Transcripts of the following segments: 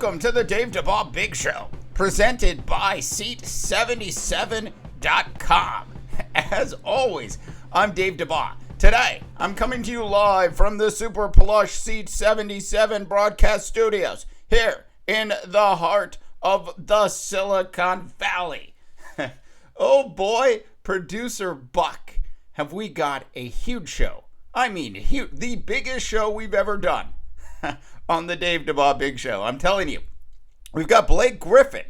Welcome to the Dave Dabbah Big Show, presented by Seat77.com. As always, I'm Dave Dabbah. Today, I'm coming to you live from the super plush Seat 77 broadcast studios here in the heart of the Silicon Valley. Oh boy, producer Buck, have we got a huge show. I mean, huge, the biggest show we've ever done on the Dave Dabbah Big Show. I'm telling you, we've got Blake Griffin,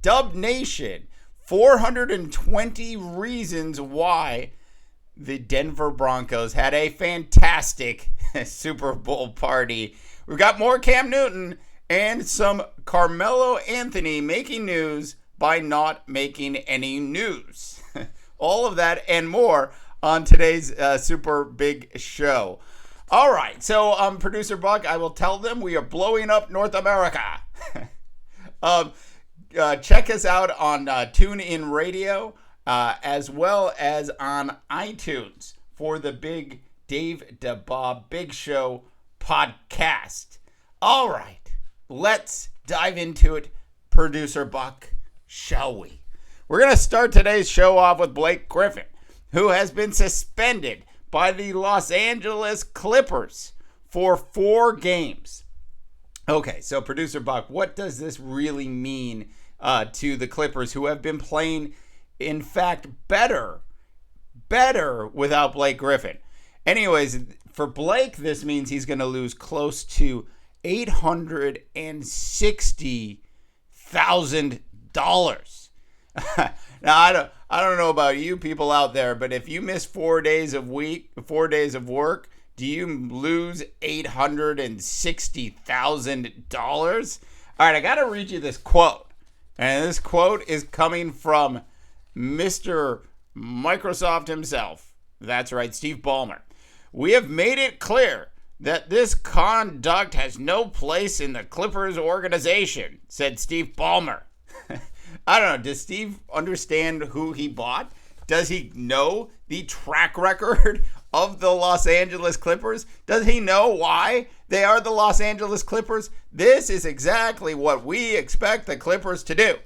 Dubnation, 420 reasons why the Denver Broncos had a fantastic Super Bowl party. We've got more Cam Newton and some Carmelo Anthony making news by not making any news. All of that and more on today's super big show. All right, so producer Buck, I will tell them we are blowing up North America. Check us out on TuneIn Radio as well as on iTunes for the big Dave Dabbah Big Show podcast. All right, let's dive into it, producer Buck, shall we? We're going to start today's show off with Blake Griffin, who has been suspended by the Los Angeles Clippers for 4 games. Okay, so producer Buck, what does this really mean to the Clippers, who have been playing, in fact, better without Blake Griffin? Anyways, for Blake, this means he's going to lose close to $860,000. Now, I don't know about you people out there, but if you miss 4 days of work, do you lose $860,000? All right, I got to read you this quote. And this quote is coming from Mr. Microsoft himself. That's right, Steve Ballmer. "We have made it clear that this conduct has no place in the Clippers organization," said Steve Ballmer. I don't know. Does Steve understand who he bought? Does he know the track record of the Los Angeles Clippers? Does he know why they are the Los Angeles Clippers? This is exactly what we expect the Clippers to do.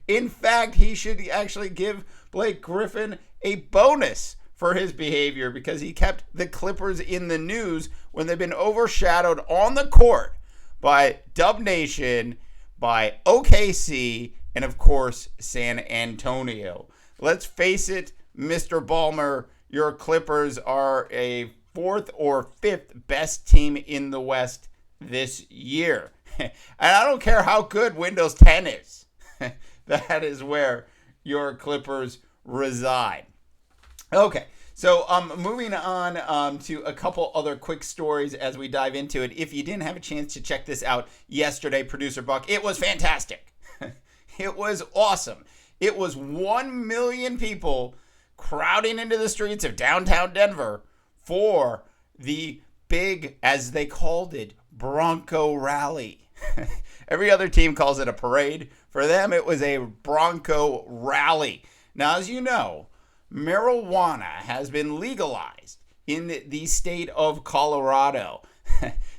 In fact, he should actually give Blake Griffin a bonus for his behavior because he kept the Clippers in the news when they've been overshadowed on the court by Dubnation, by OKC, and of course, San Antonio. Let's face it, Mr. Ballmer, your Clippers are a 4th or 5th best team in the West this year. And I don't care how good Windows 10 is. That is where your Clippers reside. Okay, so moving on to a couple other quick stories as we dive into it. If you didn't have a chance to check this out yesterday, producer Buck, it was fantastic. It was awesome. It was 1 million people crowding into the streets of downtown Denver for the big, as they called it, Bronco rally. Every other team calls it a parade. For them, it was a Bronco rally. Now, as you know, marijuana has been legalized in the state of Colorado.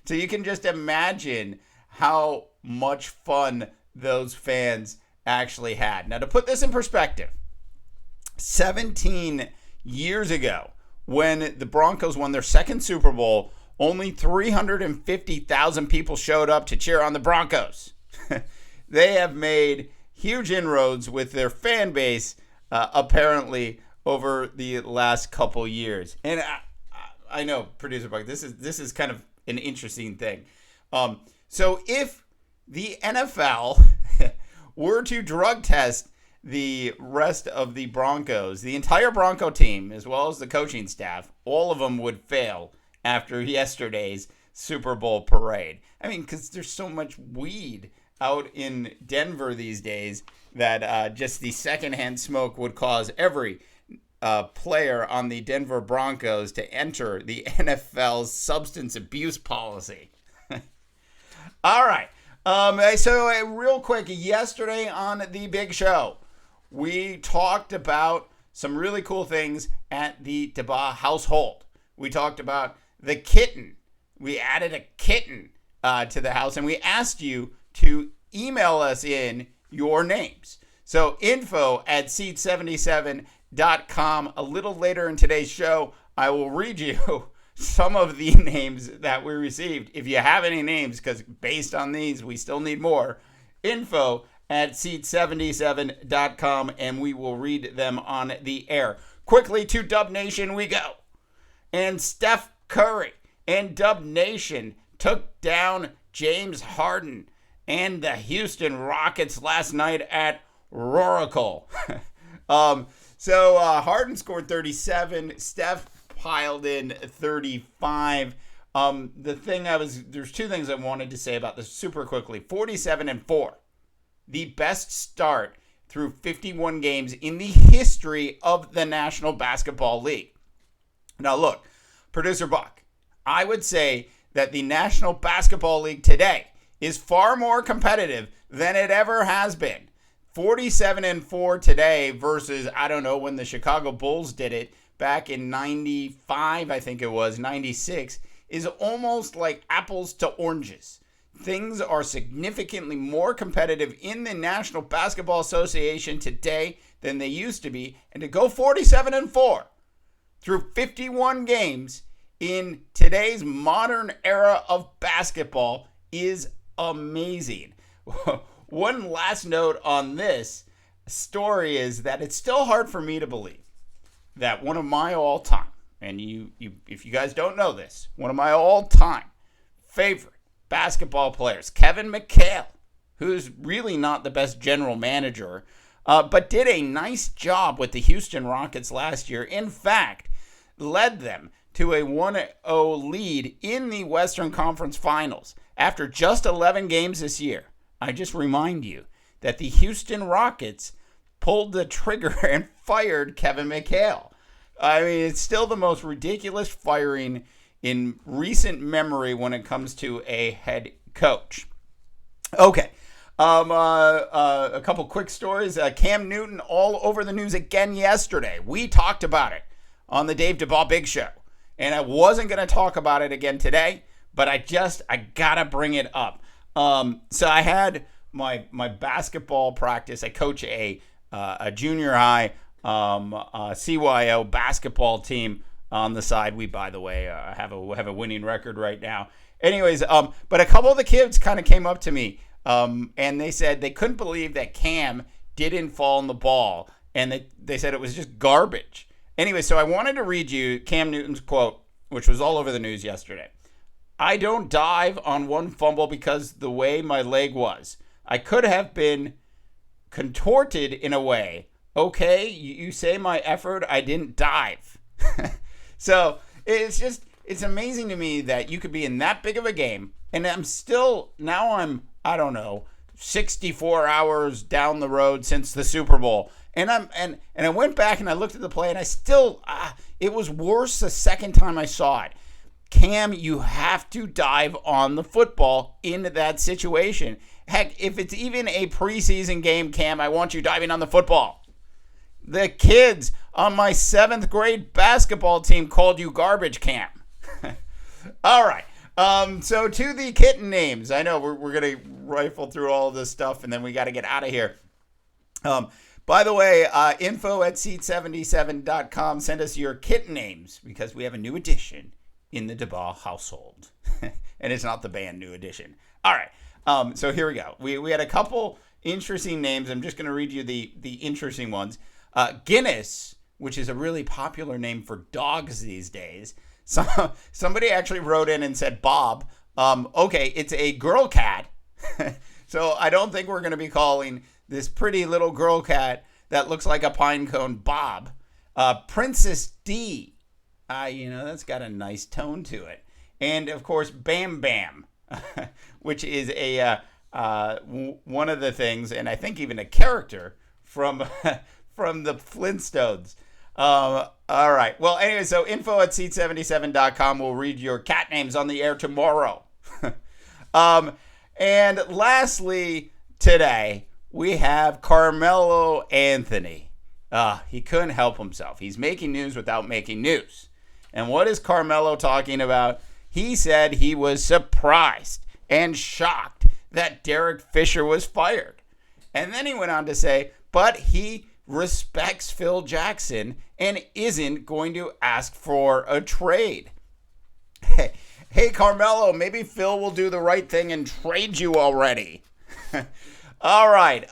So you can just imagine how much fun those fans actually had. Now, to put this in perspective, 17 years ago, when the Broncos won their second Super Bowl, only 350,000 people showed up to cheer on the Broncos. They have made huge inroads with their fan base, apparently, over the last couple years. And I know, producer Buck, this is kind of an interesting thing. So if the NFL were to drug test the rest of the Broncos, the entire Bronco team, as well as the coaching staff, all of them would fail after yesterday's Super Bowl parade. I mean, because there's so much weed out in Denver these days that just the secondhand smoke would cause every player on the Denver Broncos to enter the NFL's substance abuse policy. All right. So real quick, yesterday on the Big Show, we talked about some really cool things at the Dabbah household. We talked about the kitten. We added a kitten to the house, and we asked you to email us in your names. So info@seat77.com. A little later in today's show, I will read you some of the names that we received. If you have any names, because based on these, we still need more, info@seat77.com, and we will read them on the air. Quickly to Dubnation we go. And Steph Curry and Dubnation took down James Harden and the Houston Rockets last night at Oracle. So Harden scored 37. Steph piled in 35. There's two things I wanted to say about this super quickly. 47-4, the best start through 51 games in the history of the National Basketball League. Now look, Producer Buck, I would say that the National Basketball League today is far more competitive than it ever has been. 47-4 today versus, I don't know, when the Chicago Bulls did it back in 95, I think it was, 96, is almost like apples to oranges. Things are significantly more competitive in the National Basketball Association today than they used to be. And to go 47-4 through 51 games in today's modern era of basketball is amazing. One last note on this story is that it's still hard for me to believe that one of my all-time, and if you guys don't know this, one of my all-time favorite basketball players, Kevin McHale, who's really not the best general manager, but did a nice job with the Houston Rockets last year. In fact, led them to a 1-0 lead in the Western Conference Finals after just 11 games this year. I just remind you that the Houston Rockets pulled the trigger and fired Kevin McHale. I mean, it's still the most ridiculous firing in recent memory when it comes to a head coach. Okay. A couple quick stories. Cam Newton all over the news again yesterday. We talked about it on the Dave Dabbah Big Show. And I wasn't going to talk about it again today, but I got to bring it up. So I had my basketball practice. I coach a junior high CYO basketball team on the side. We, by the way, have a winning record right now. Anyways, but a couple of the kids kind of came up to me, and they said they couldn't believe that Cam didn't fall on the ball, and they said it was just garbage. Anyway, so I wanted to read you Cam Newton's quote, which was all over the news yesterday. "I don't dive on one fumble because the way my leg was. I could have been contorted in a way. Okay, you say my effort, I didn't dive." So it's amazing to me that you could be in that big of a game, and I'm 64 hours down the road since the Super Bowl. And I went back and I looked at the play, and I still, it was worse the second time I saw it. Cam, you have to dive on the football into that situation. Heck, if it's even a preseason game, Cam, I want you diving on the football. The kids on my 7th grade basketball team called you garbage, Cam. All right. So to the Kitten Names. I know we're going to rifle through all of this stuff, and then we got to get out of here. By the way, info@seat77.com. Send us your Kitten Names, because we have a new addition in the Dabbah household. And it's not the band New Edition. All right. So here we go. We had a couple interesting names. I'm just going to read you the interesting ones. Guinness, which is a really popular name for dogs these days. Somebody actually wrote in and said, Bob, okay, it's a girl cat. So I don't think we're going to be calling this pretty little girl cat that looks like a pine cone Bob. Princess D. That's got a nice tone to it. And, of course, Bam Bam, which is one of the things, and I think even a character from the Flintstones. All right. Well, anyway, so info@seat77.com. We'll read your cat names on the air tomorrow. And lastly, today, we have Carmelo Anthony. He couldn't help himself. He's making news without making news. And what is Carmelo talking about? He said he was surprised and shocked that Derek Fisher was fired. And then he went on to say, but he respects Phil Jackson and isn't going to ask for a trade. Hey, Carmelo, maybe Phil will do the right thing and trade you already. All right.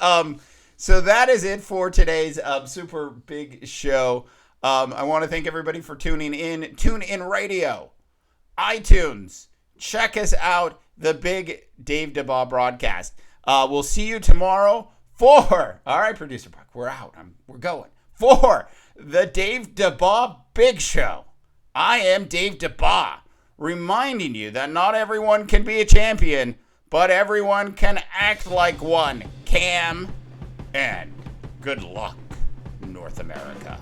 So that is it for today's super big show. I want to thank everybody for tuning in. Tune in radio, iTunes. Check us out. The big Dave Dabbah broadcast. We'll see you tomorrow for, all right, Producer Buck, we're out. We're going. For the Dave Dabbah Big Show. I am Dave Dabbah, reminding you that not everyone can be a champion, but everyone can act like one. Cam, and good luck, North America.